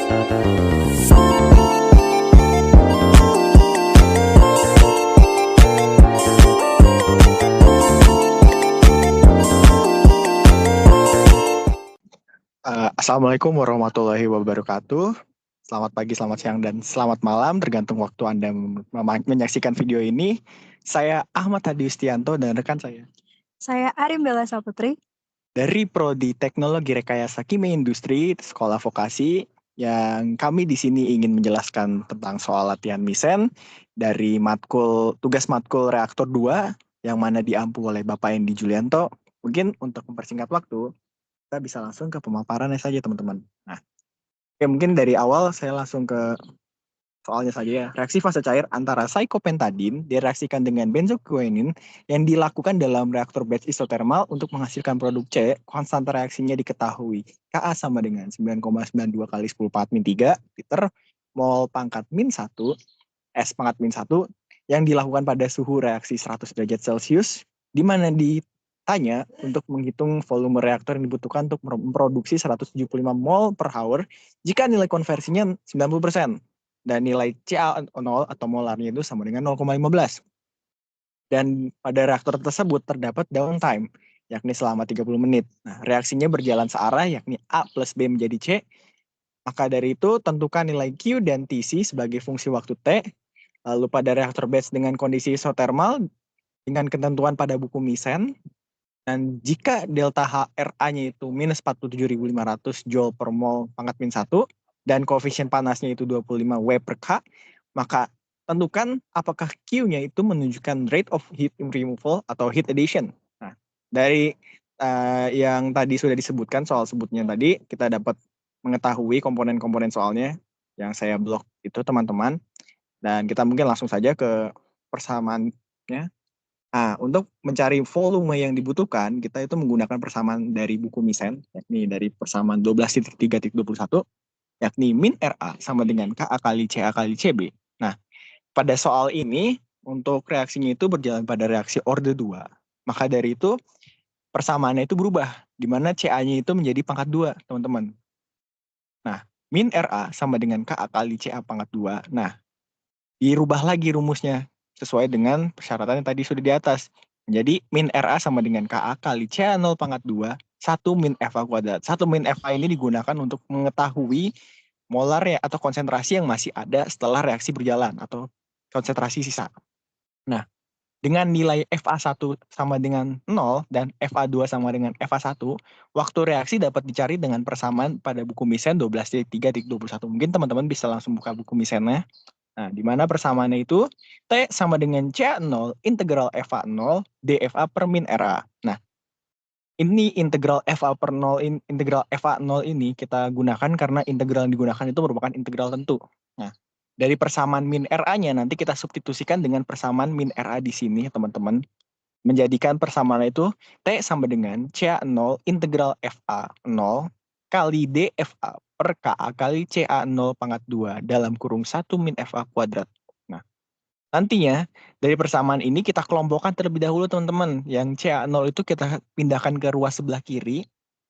Assalamualaikum warahmatullahi wabarakatuh. Selamat pagi, selamat siang, dan selamat malam, tergantung waktu Anda menyaksikan video ini. Saya Ahmad Hadi Yustianto dan rekan Saya Arim Bella Saputri. dari Prodi Teknologi Rekayasa Kimia Industri, Sekolah Vokasi, yang kami di sini ingin menjelaskan tentang soal latihan misen dari tugas matkul reaktor 2 yang mana diampu oleh Bapak Endi Julianto. Mungkin untuk mempersingkat waktu, kita bisa langsung ke pemaparannya saja, teman-teman. Nah, oke, mungkin dari awal saya langsung ke soalnya saja ya. Reaksi fase cair antara psikopentadin direaksikan dengan benzoquinone yang dilakukan dalam reaktor batch isotermal untuk menghasilkan produk C. Konstanta reaksinya diketahui. Ka sama dengan 9,92 kali 10 pangkat min 3 liter mol pangkat min 1 S pangkat min 1 yang dilakukan pada suhu reaksi 100 derajat Celcius, di mana ditanya untuk menghitung volume reaktor yang dibutuhkan untuk memproduksi 175 mol per hour jika nilai konversinya 90%. Dan nilai CA0 atau molarnya itu sama dengan 0,15. Dan pada reaktor tersebut terdapat downtime, yakni selama 30 menit. Nah, reaksinya berjalan searah, yakni A plus B menjadi C. Maka dari itu, tentukan nilai Q dan TC sebagai fungsi waktu T. Lalu pada reaktor batch dengan kondisi isotermal, dengan ketentuan pada buku Misen, dan jika delta HRA-nya itu minus 47.500 Joule per mol pangkat min 1, dan koefisien panasnya itu 25 W per K, maka tentukan apakah Q-nya itu menunjukkan rate of heat removal atau heat addition. Nah, dari yang tadi sudah disebutkan soal sebutnya tadi, kita dapat mengetahui komponen-komponen soalnya yang saya blok itu, teman-teman. Dan kita mungkin langsung saja ke persamaannya. Nah, untuk mencari volume yang dibutuhkan, kita itu menggunakan persamaan dari buku Misen, yakni dari persamaan 12.3.21, yakni min RA sama dengan KA kali CA kali CB. Nah, pada soal ini, untuk reaksinya itu berjalan pada reaksi orde 2. Maka dari itu, persamaannya itu berubah, di mana CA-nya itu menjadi pangkat 2, teman-teman. Nah, min RA sama dengan KA kali CA pangkat 2. Nah, dirubah lagi rumusnya, sesuai dengan persyaratan yang tadi sudah di atas. Jadi, min RA sama dengan KA kali CA0 pangkat 2, 1 min FA kuadrat. 1 min FA ini digunakan untuk mengetahui molar ya, atau konsentrasi yang masih ada setelah reaksi berjalan atau konsentrasi sisa. Nah, dengan nilai FA1 sama dengan 0 dan FA2 sama dengan FA1, waktu reaksi dapat dicari dengan persamaan pada buku Misen 12.3.21. Mungkin teman-teman bisa langsung buka buku Misennya. Nah, di mana persamaannya itu T sama dengan CA0 integral FA0 DFA per min RA. Nah, ini integral FA per 0, integral FA0 ini kita gunakan karena integral yang digunakan itu merupakan integral tentu. Nah, dari persamaan min RA-nya nanti kita substitusikan dengan persamaan min RA di sini, teman-teman. Menjadikan persamaan itu T sama dengan CA0 integral FA0 kali DFA per KA kali CA0 pangkat 2 dalam kurung 1 min FA kuadrat. Nah, nantinya dari persamaan ini kita kelompokkan terlebih dahulu, teman-teman. Yang CA0 itu kita pindahkan ke ruas sebelah kiri,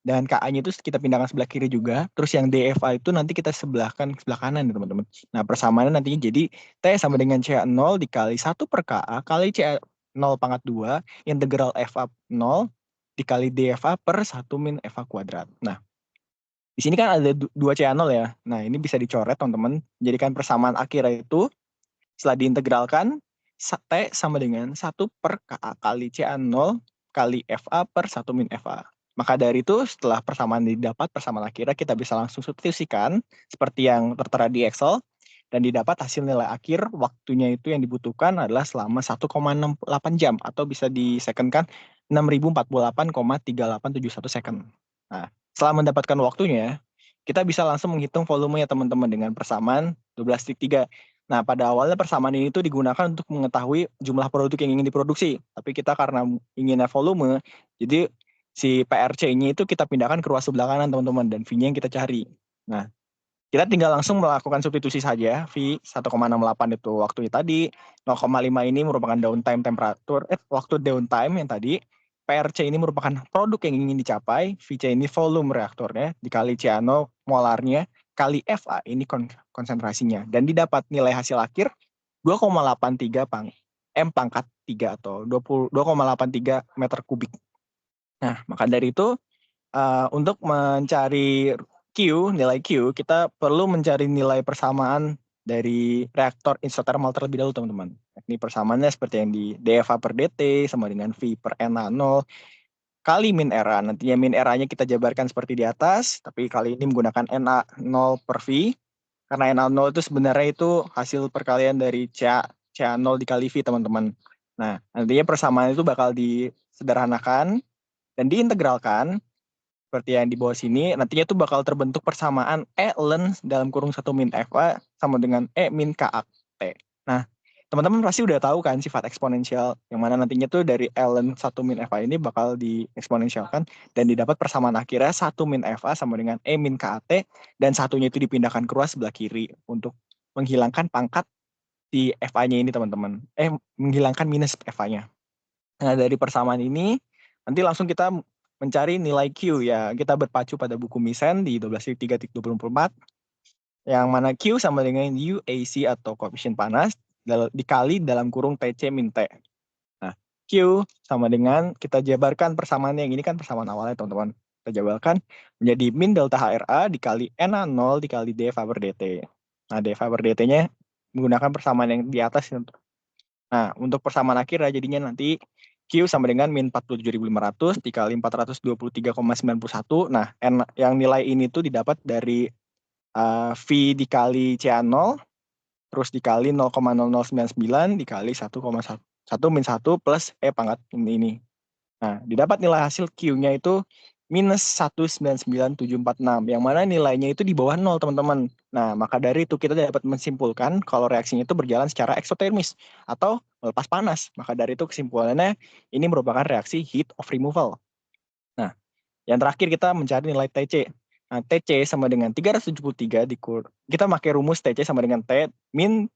dan KA-nya itu kita pindahkan sebelah kiri juga. Terus yang DFA itu nanti kita sebelahkan sebelah kanan, teman-teman. Nah, persamaannya nantinya jadi T sama dengan CA0 dikali 1 per KA kali CA0 pangkat 2 integral FA0 dikali DFA per 1 min FA kuadrat. Nah, di sini kan ada 2 CA0 ya. Nah, ini bisa dicoret, teman-teman. Jadikan persamaan akhir itu setelah diintegralkan, T sama dengan 1 per KA kali CA0 kali FA per 1 min FA. Maka dari itu, setelah persamaan didapat, persamaan akhirnya kita bisa langsung substitusikan seperti yang tertera di Excel, dan didapat hasil nilai akhir waktunya itu yang dibutuhkan adalah selama 1,68 jam, atau bisa disecondkan 6048,3871 second. Nah, setelah mendapatkan waktunya, kita bisa langsung menghitung volumenya, teman-teman, dengan persamaan 12.3. Nah, pada awalnya persamaan ini tuh digunakan untuk mengetahui jumlah produk yang ingin diproduksi. Tapi kita karena inginnya volume, jadi si PRC-nya itu kita pindahkan ke ruas sebelah kanan, teman-teman, dan V-nya yang kita cari. Nah, kita tinggal langsung melakukan substitusi saja. V 1,68 itu waktunya tadi, 0,5 ini merupakan downtime temperatur, waktu downtime yang tadi. PRC ini merupakan produk yang ingin dicapai, VC ini volume reaktornya, dikali CA0 molarnya, kali FA, ini konsentrasinya. Dan didapat nilai hasil akhir 2,83 M pangkat 3 atau 2,83 meter kubik. Nah, maka dari itu untuk mencari nilai Q, kita perlu mencari nilai persamaan dari reaktor isothermal terlebih dahulu, teman-teman. Ini persamaannya seperti yang di dFA per dt sama dengan V per NA0 kali min era. Nantinya min eranya kita jabarkan seperti di atas, tapi kali ini menggunakan NA0 per V. Karena NA0 itu sebenarnya itu hasil perkalian dari CA0 dikali V, teman-teman. Nah, nantinya persamaan itu bakal disederhanakan dan diintegralkan seperti yang di bawah sini. Nantinya itu bakal terbentuk persamaan E ln dalam kurung 1 min FA sama dengan E min KAT. Nah, teman-teman pasti udah tahu kan sifat eksponensial, yang mana nantinya tuh dari ln 1 min FA ini bakal dieksponensialkan dan didapat persamaan akhirnya 1 min FA sama dengan E min KAT, dan satunya itu dipindahkan ke ruas sebelah kiri untuk menghilangkan pangkat di FA-nya ini, teman-teman. Menghilangkan minus FA-nya. Nah, dari persamaan ini nanti langsung kita mencari nilai Q ya. Kita berpacu pada buku Misen di 12.3.24 yang mana Q sama dengan UAC atau koefisien panas dikali dalam kurung TC min T. Nah, Q sama dengan, kita jabarkan persamaan yang ini kan persamaan awalnya, teman-teman. Kita jabarkan menjadi min delta HRA dikali NA0 dikali dFA per dt. Nah, dFA per dt-nya menggunakan persamaan yang di atas. Nah, untuk persamaan akhir jadinya nanti Q sama dengan min 47.500 dikali 423,91. Nah, yang nilai ini tuh didapat dari V dikali CA0, terus dikali 0,0099 dikali 1,1 min 1 plus E pangkat ini. Nah, didapat nilai hasil Q-nya itu minus 199.746, yang mana nilainya itu di bawah 0, teman-teman. Nah, maka dari itu kita dapat menyimpulkan kalau reaksinya itu berjalan secara eksotermis atau melepas panas. Maka dari itu kesimpulannya ini merupakan reaksi heat of removal. Nah, yang terakhir kita mencari nilai TC. Nah, TC sama dengan 373 kita pakai rumus TC sama dengan T min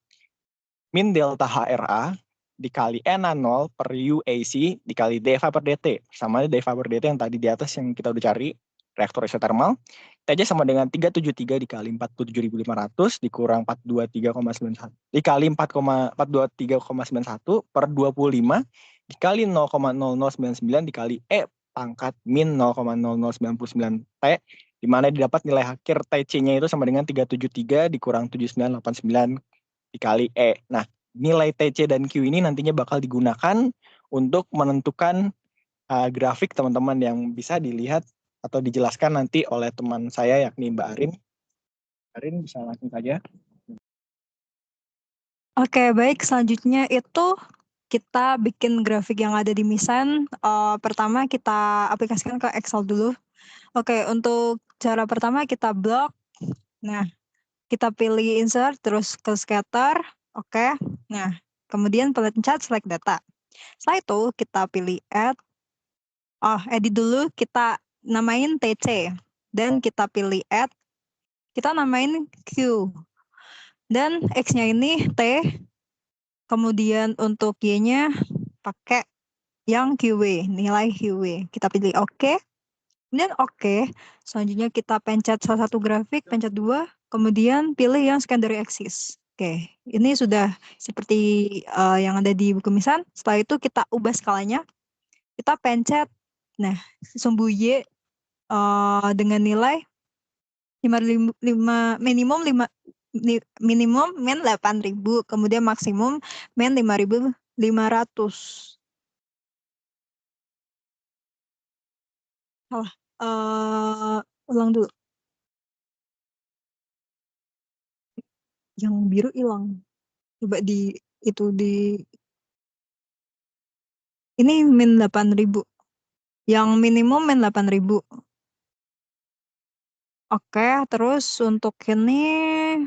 delta HRA dikali NA0 per UAC dikali dFA per dt. Sama dFA per dt yang tadi di atas yang kita udah cari, reaktor isothermal. TC sama dengan 373 dikali 47.500 dikurang 423,91 dikali 4,423,91 per 25 dikali 0,0099 dikali E pangkat min 0,0099 T, di mana didapat nilai akhir TC-nya itu sama dengan 373 dikurang 7989 dikali E. Nah, nilai TC dan Q ini nantinya bakal digunakan untuk menentukan grafik, teman-teman, yang bisa dilihat atau dijelaskan nanti oleh teman saya yakni Mbak Arin. Arin bisa langsung saja. Oke, baik. Selanjutnya itu kita bikin grafik yang ada di Misen. Pertama kita aplikasikan ke Excel dulu. Oke, untuk cara pertama kita blok. Nah, kita pilih insert, terus ke scatter. Oke, nah kemudian pencet select data. Setelah itu kita pilih add. Edit dulu, kita namain TC. Dan kita pilih add. Kita namain Q. Dan X-nya ini T. Kemudian untuk Y-nya pakai yang QW, nilai QW. Kita pilih OK. Kemudian OK. Selanjutnya kita pencet salah satu grafik, pencet 2. Kemudian pilih yang secondary axis. Oke, ini sudah seperti yang ada di buku Misen. Setelah itu kita ubah skalanya. Kita pencet, nah, sumbu Y dengan nilai minimum min 8.000, kemudian maksimum min 5.500. Salah. Ulang dulu. Yang biru hilang. Coba ini min 8.000. Yang minimum min 8.000. Oke, terus untuk ini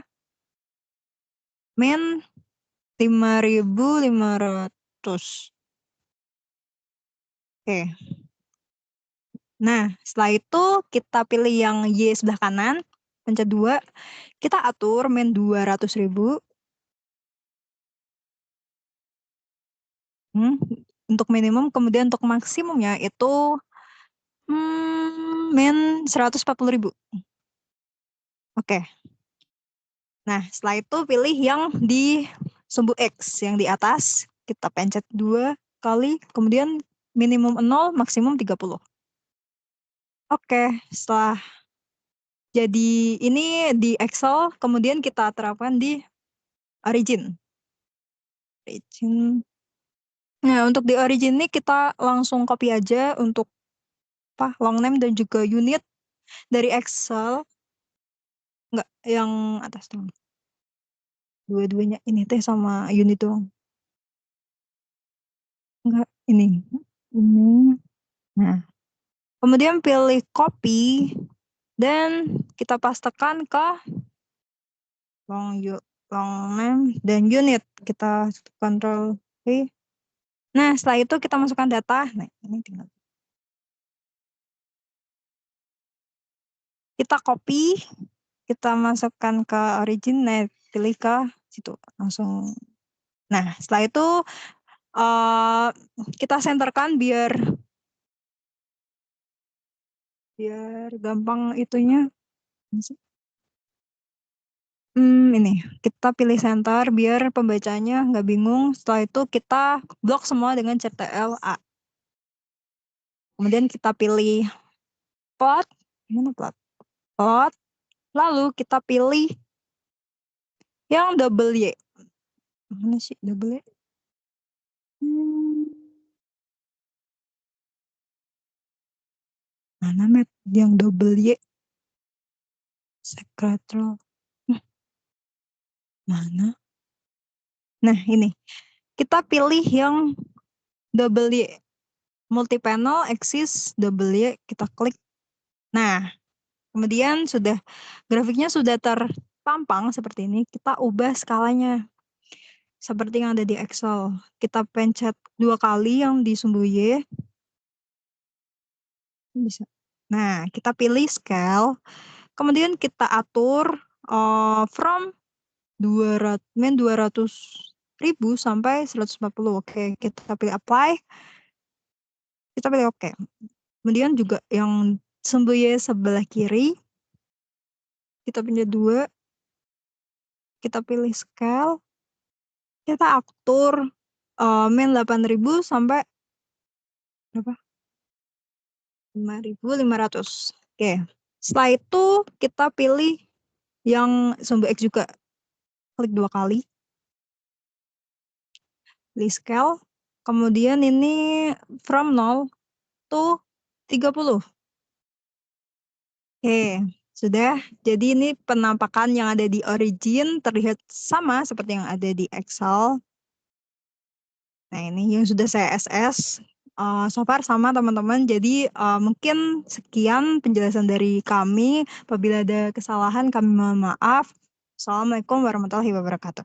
min 5.500. Oke. Nah, setelah itu kita pilih yang Y sebelah kanan, pencet 2. Kita atur min 200.000. Untuk minimum, kemudian untuk maksimumnya itu min 140.000. Oke. Nah, setelah itu pilih yang di sumbu X, yang di atas. Kita pencet 2 kali, kemudian minimum 0, maksimum 30. Oke, setelah jadi ini di Excel, kemudian kita terapkan di Origin. Nah, untuk di Origin ini kita langsung copy aja untuk long name dan juga unit dari Excel. Enggak, yang atas dong. Dua-duanya ini teh sama unit doang. Enggak, ini. Nah, kemudian pilih copy dan kita pastekan ke long name dan unit. Kita Ctrl V. Nah, setelah itu kita masukkan data. Nah, ini tinggal kita copy, kita masukkan ke Origin, nah pilih ke situ langsung. Nah, setelah itu kita senterkan biar gampang itunya. Ini kita pilih center biar pembacanya nggak bingung. Setelah itu kita blok semua dengan Ctrl A. Kemudian kita pilih plot, plot. Lalu kita pilih yang double Y. Mana sih double Y? Mana met yang double Y? Secretary. Mana? Nah, ini. Kita pilih yang double Y. Multi-panel, axis, double Y. Kita klik. Nah, kemudian grafiknya sudah terpampang seperti ini. Kita ubah skalanya. Seperti yang ada di Excel. Kita pencet 2 kali yang di sumbu Y. Bisa. Nah, kita pilih scale. Kemudian kita atur from 200.000 sampai 140. Oke, kita pilih apply. Kita pilih oke. Kemudian juga yang sumbu Y sebelah kiri. Kita pindah 2. Kita pilih scale. Kita atur min 8.000 sampai berapa? 5.500. Oke. Setelah itu kita pilih yang sumbu X juga. Klik 2 kali. Pilih scale. Kemudian ini from 0 to 30. Oke, sudah. Jadi ini penampakan yang ada di Origin terlihat sama seperti yang ada di Excel. Nah, ini yang sudah saya SS. So far sama teman-teman. Jadi mungkin sekian penjelasan dari kami. Apabila ada kesalahan kami mohon maaf. Assalamualaikum warahmatullahi wabarakatuh.